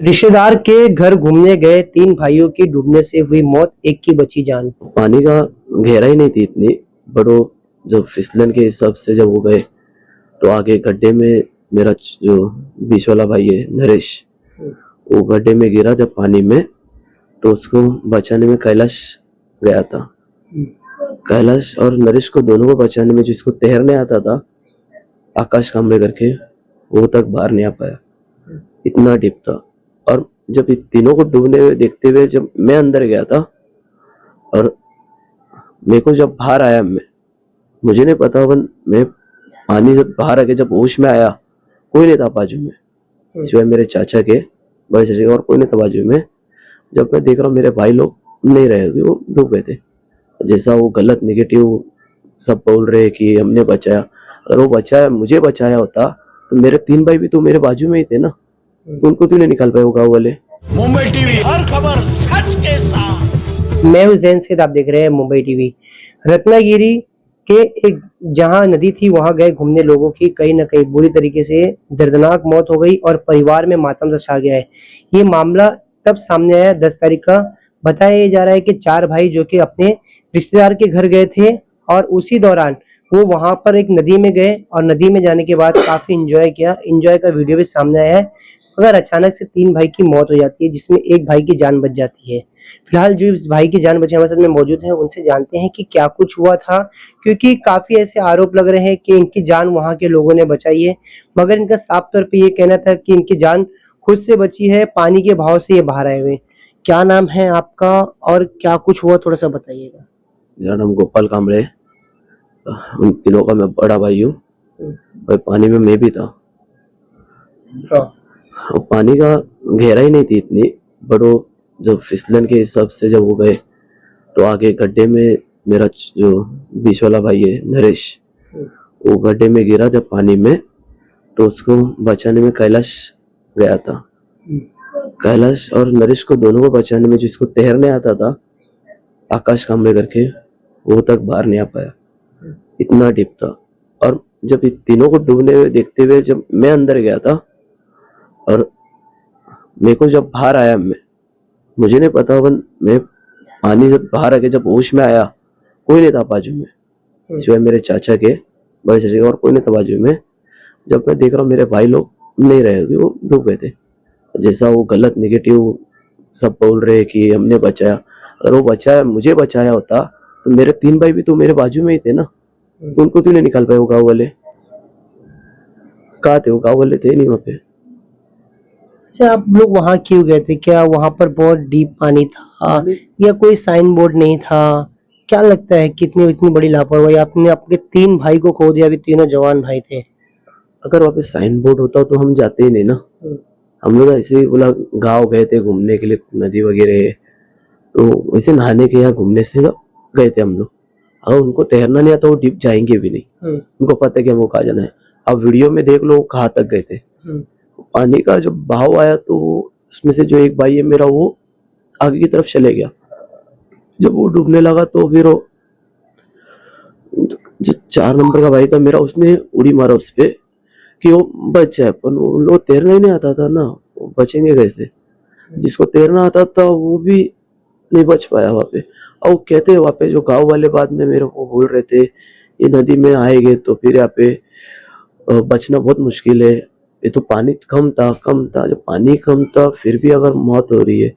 रिश्तेदार के घर घूमने गए 3 भाइयों की डूबने से हुई मौत, एक की बची जान। पानी का गहराई नहीं थी इतनी, बट वो जब फिसलन के हिसाब से जब वो गए तो आगे गड्ढे में मेरा जो बीच वाला भाई है नरेश, वो गड्ढे में गिरा जब पानी में, तो उसको बचाने में कैलाश गया था। कैलाश और नरेश को दोनों को बचाने में, जिसको तैरने आता था आकाश कांबळे करके, वो तक बाहर नहीं आ पाया, इतना डीप था। और जब इन तीनों को डूबने हुए देखते हुए जब मैं अंदर गया था, और मेरे को जब बाहर आया, मुझे नहीं पता, पर मैं पानी जब बाहर आके जब होश में आया, कोई नहीं था बाजू में सिवाय मेरे चाचा के, बड़े चाचा के, और कोई नहीं था बाजू में। जब मैं देख रहा हूँ मेरे भाई लोग नहीं रहे, वो डूब गए थे। जैसा वो गलत नेगेटिव सब बोल रहे कि हमने बचाया, अगर वो बचाया, मुझे बचाया होता तो मेरे 3 भाई भी तो मेरे बाजू में ही थे ना, तो उनको क्यों नहीं निकाल पाए वो गाँव वाले। मुंबई टीवी, हर खबर सच के साथ। मैं हूं जैन सैद, आप देख रहे हैं मुंबई टीवी। रत्नागिरी के एक जहां नदी थी वहां गए घूमने लोगों की कहीं ना कहीं बुरी तरीके से दर्दनाक मौत हो गई और परिवार में मातम सा छा गया है। ये मामला तब सामने आया 10 तारीख का। बताया जा रहा है कि 4 भाई जो कि अपने रिश्तेदार के घर गए थे और उसी दौरान वो वहां पर एक नदी में गए और नदी में जाने के बाद काफी इंजॉय किया। इंजॉय का वीडियो भी सामने आया है, मगर अचानक से 3 भाई की मौत हो जाती है, जिसमें एक भाई की जान बच जाती है। फिलहाल जो इस भाई की जान बची हमारे साथ में मौजूद है, उनसे जानते हैं कि क्या कुछ हुआ था, क्योंकि काफी ऐसे आरोप लग रहे हैं कि इनकी जान वहां के लोगों ने बचाई है, मगर इनका साफ तौर पे ये कहना था कि इनकी जान खुद से बची है, पानी के बहाव से ये बाहर आए हुए। क्या नाम है आपका और क्या कुछ हुआ, थोड़ा सा बताइएगा। मेरा नाम गोपाल कांबळे, उन तीनों का मैं बड़ा भाई हूँ। और पानी में मैं भी था। और पानी का गहराई नहीं थी इतनी, बट वो जब फिसलन के हिसाब से जब वो गए तो आगे गड्ढे में मेरा जो बीच वाला भाई है नरेश, वो गड्ढे में गिरा जब पानी में, तो उसको बचाने में कैलाश गया था। कैलाश और नरेश को दोनों को बचाने में, जिसको तैरने आता था आकाश कांबळे करके, वो तक बाहर नहीं आ पाया, इतना डीप था। और जब इन तीनों को डूबने हुए देखते हुए जब मैं अंदर गया था, और मेरे को जब बाहर आया, मुझे नहीं पता, पर मैं पानी जब बाहर आके जब होश में आया, कोई नहीं था बाजू में सिवाय मेरे चाचा के, बड़े चाचा के, और कोई नहीं था बाजू में। जब मैं देख रहा हूँ मेरे भाई लोग नहीं रहे, वो डूब गए थे। जैसा वो गलत नेगेटिव सब बोल रहे कि हमने बचाया, अगर वो बचाया, मुझे बचाया होता तो मेरे 3 भाई भी तो मेरे बाजू में ही थे ना, तो उनको क्यों नहीं निकाल पाए वो गाँव वाले। कहाँ थे वो गाँव वाले, थे नहीं वहाँ पे। अच्छा, आप लोग वहां क्यों गए थे? क्या वहां पर बहुत डीप पानी था या कोई साइन बोर्ड नहीं था? क्या लगता है कितनी इतनी बड़ी लापरवाही, आपने आपके 3 भाई को खो दिया, अभी तीनों जवान भाई थे। अगर वहाँ पे साइन बोर्ड होता तो हम जाते ही नहीं ना। हम लोग ऐसे ही बोला गाँव गए थे घूमने के लिए, नदी वगैरह, तो वैसे नहाने के या घूमने से गए थे हम लोग। अगर उनको तैरना नहीं आता वो डीप जाएंगे भी नहीं, उनको पता है कि हमको कहाँ जाना है। अब वीडियो में देख लो कहाँ तक गए थे। पानी का जब बहाव आया तो उसमें से जो एक भाई है मेरा, वो आगे की तरफ चले गया। जब वो डूबने लगा तो फिर जो 4 नंबर का भाई था मेरा, उसने उड़ी मारा उस पे कि वो बच जाए, पर उन लोग तैरना ही नहीं आता था ना, वो बचेंगे कैसे? जिसको तैरना आता था वो भी नहीं बच पाया वहाँ पे। और वो कहते हैं वहाँ पे जो गाँव वाले बाद में मेरे को बोल रहे थे, ये नदी में आएंगे तो फिर यहाँ पे बचना बहुत मुश्किल है। ये तो पानी कम था, जब पानी कम था फिर भी अगर मौत हो रही है।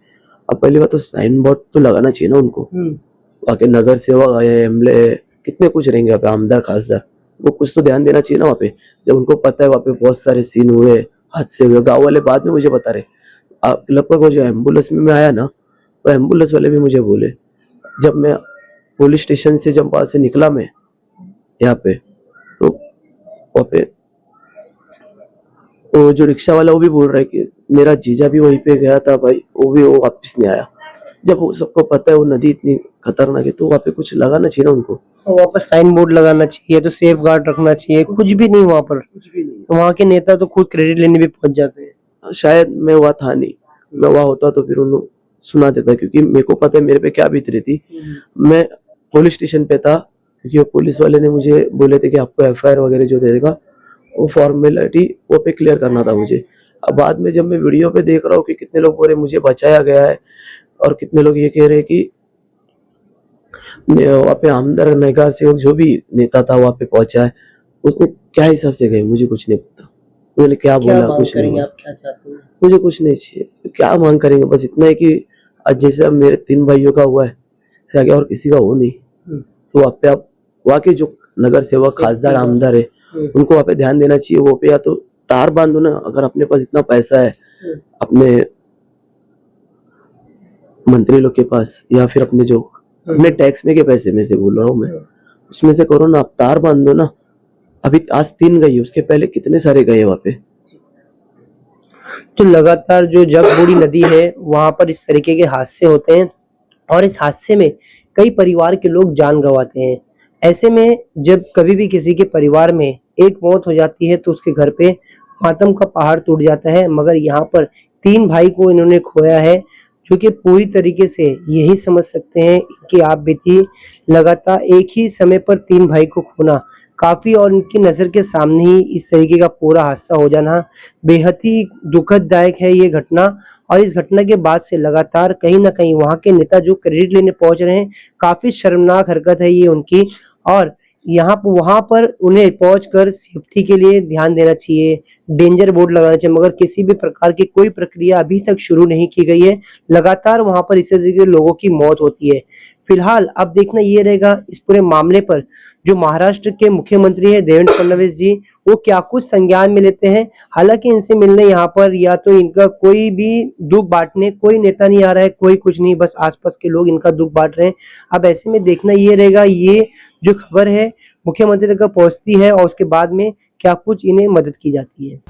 अब पहली बात तो साइन बोर्ड तो लगाना चाहिए ना उनको। वहाँ के नगर सेवक आए, एमएलए कितने कुछ रहेंगे वहाँ पे, आमदार खासदार, वो कुछ तो ध्यान देना चाहिए ना वहाँ पे। जब उनको पता है वहाँ पे बहुत सारे सीन हुए, हादसे हुए, गाँव वाले बाद में मुझे बता रहे। लगभग वो जो एम्बुलेंस में मैं आया ना, वो एम्बुलेंस वाले भी मुझे बोले, जब मैं पुलिस स्टेशन से जब वहाँ से निकला मैं यहाँ पे, तो वहाँ पे वो जो रिक्शा वाला वो भी बोल रहा है कि मेरा जीजा भी वहीं पे गया था भाई, वो वापस नहीं आया। जब वो सबको पता है वो नदी इतनी खतरनाक है, तो वहाँ पे कुछ लगाना चाहिए ना उनको। वहाँ पर साइन बोर्ड लगाना चाहिए, तो सेफ गार्ड रखना चाहिए, कुछ भी नहीं वहाँ पर। कुछ भी नहीं। वहाँ के नेता तो खुद क्रेडिट लेने भी पहुंच जाते हैं। शायद मैं वहाँ था नहीं, मैं वहाँ होता तो फिर उन्होंने सुना देता, क्योंकि मेरे को पता है मेरे पे क्या बीत रही थी। मैं पुलिस स्टेशन पे था, क्योंकि वो पुलिस वाले ने मुझे बोले थे कि आपको एफआईआर वगैरह जो देगा वो फॉर्मेलिटी वो पे क्लियर करना था मुझे। अब बाद में जब मैं वीडियो पे देख रहा हूँ कि कितने लोग बोल रहे मुझे बचाया गया है, और कितने लोग ये कह रहे हैं कि वहाँ पे आमदार नगर सेवक जो भी नेता था वहाँ पे पहुंचा है, उसने क्या हिसाब से गए मुझे कुछ नहीं पता, उन्होंने क्या बोला मांग कुछ नहीं करेंगे बोला। आप, क्या चाहते हैं? मुझे कुछ नहीं चाहिए, क्या मांग करेंगे, बस इतना है कि आज जैसे अब मेरे 3 भाइयों का हुआ है, इससे आगे और किसी का हो नहीं, तो वहाँ पे आप वहाँ के जो नगर सेवक खासदार आमदार है उनको वहाँ पे ध्यान देना चाहिए। वो पे या तो तार बांधो ना, अगर अपने पास इतना पैसा है अपने मंत्री लोग के पास, या फिर अपने जो अपने टैक्स में के पैसे में से बोल रहा हूँ मैं, उसमें से करो ना, आप तार बांध दो ना। अभी आज 3 गई, उसके पहले कितने सारे गए वहाँ पे। तो लगातार जो जगबूढ़ी नदी है वहां पर इस तरीके के हादसे होते हैं और इस हादसे में कई परिवार के लोग जान गंवाते हैं। ऐसे में जब कभी भी किसी के परिवार में एक मौत हो जाती है तो उसके घर पे मातम का पहाड़ टूट जाता है, मगर यहाँ पर 3 भाई को इन्होंने खोया है, जो कि पूरी तरीके से यही समझ सकते हैं कि आप बीती लगातार एक ही समय पर 3 भाई को खोना काफी, और उनकी नजर के सामने ही इस तरीके का पूरा हादसा हो जाना बेहद ही दुखददायक है ये घटना। और इस घटना के बाद से लगातार कहीं ना कहीं वहां के नेता जो क्रेडिट लेने पहुंच रहे हैं, काफी शर्मनाक हरकत है ये उनकी, और यहाँ पर वहां पर उन्हें पहुंचकर सेफ्टी के लिए ध्यान देना चाहिए, डेंजर बोर्ड लगाना चाहिए, मगर किसी भी प्रकार की कोई प्रक्रिया अभी तक शुरू नहीं की गई है। लगातार वहां पर इस तरीके के लोगों की मौत होती है। फिलहाल अब देखना ये रहेगा इस पूरे मामले पर जो महाराष्ट्र के मुख्यमंत्री है देवेंद्र फडणवीस जी, वो क्या कुछ संज्ञान में लेते हैं। हालांकि इनसे मिलने यहाँ पर या तो इनका कोई भी दुख बांटने कोई नेता नहीं आ रहा है, कोई कुछ नहीं, बस आसपास के लोग इनका दुख बांट रहे हैं। अब ऐसे में देखना ये रहेगा ये जो खबर है मुख्यमंत्री तक पहुंचती है और उसके बाद में क्या कुछ इन्हें मदद की जाती है।